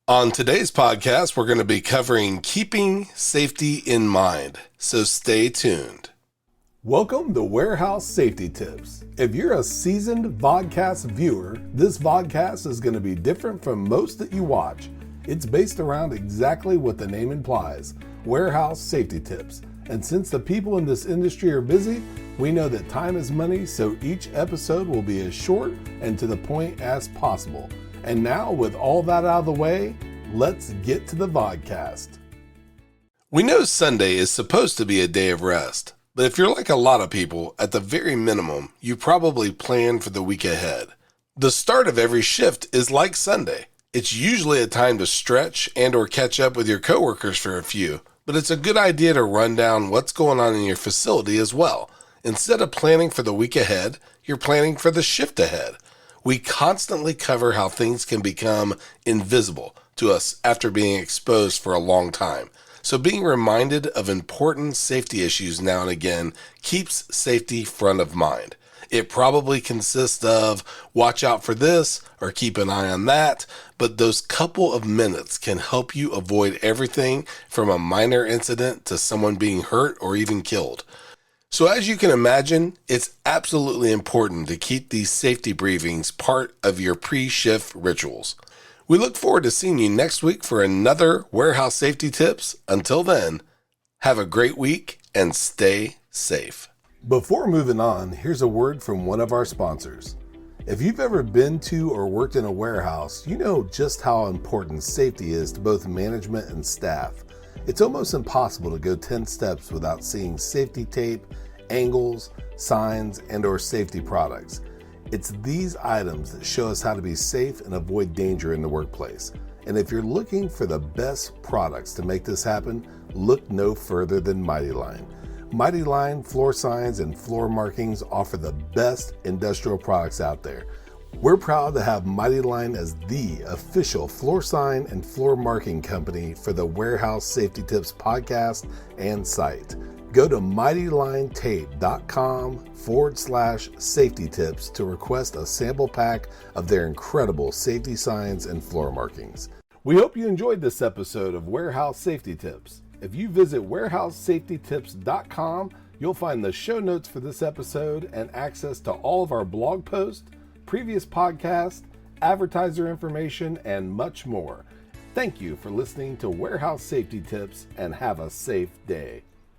On today's podcast, we're going to be covering keeping safety in mind, so stay tuned. Welcome to Warehouse Safety Tips. If you're a seasoned vodcast viewer, this vodcast is going to be different from most that you watch. It's based around exactly what the name implies, warehouse safety tips. And since the people in this industry are busy, we know that time is money, so each episode will be as short and to the point as possible. And now, with all that out of the way, let's get to the vodcast. We know Sunday is supposed to be a day of rest, but if you're like a lot of people, at the very minimum, you probably plan for the week ahead. The start of every shift is like Sunday. It's usually a time to stretch and or catch up with your coworkers for a few, but it's a good idea to run down what's going on in your facility as well. Instead of planning for the week ahead, you're planning for the shift ahead. We constantly cover how things can become invisible to us after being exposed for a long time. So being reminded of important safety issues now and again keeps safety front of mind. It probably consists of watch out for this or keep an eye on that, but those couple of minutes can help you avoid everything from a minor incident to someone being hurt or even killed. So as you can imagine, it's absolutely important to keep these safety briefings part of your pre-shift rituals. We look forward to seeing you next week for another Warehouse Safety Tips. Until then, have a great week and stay safe. Before moving on, here's a word from one of our sponsors. If you've ever been to or worked in a warehouse, you know just how important safety is to both management and staff. It's almost impossible to go 10 steps without seeing safety tape, angles, signs, and or safety products. It's these items that show us how to be safe and avoid danger in the workplace. And if you're looking for the best products to make this happen, look no further than Mighty Line. Mighty Line floor signs and floor markings offer the best industrial products out there. We're proud to have Mighty Line as the official floor sign and floor marking company for the Warehouse Safety Tips podcast and site. Go to mightylinetape.com/safety tips to request a sample pack of their incredible safety signs and floor markings. We hope you enjoyed this episode of Warehouse Safety Tips. If you visit warehousesafetytips.com, you'll find the show notes for this episode and access to all of our blog posts, previous podcasts, advertiser information, and much more. Thank you for listening to Warehouse Safety Tips and have a safe day.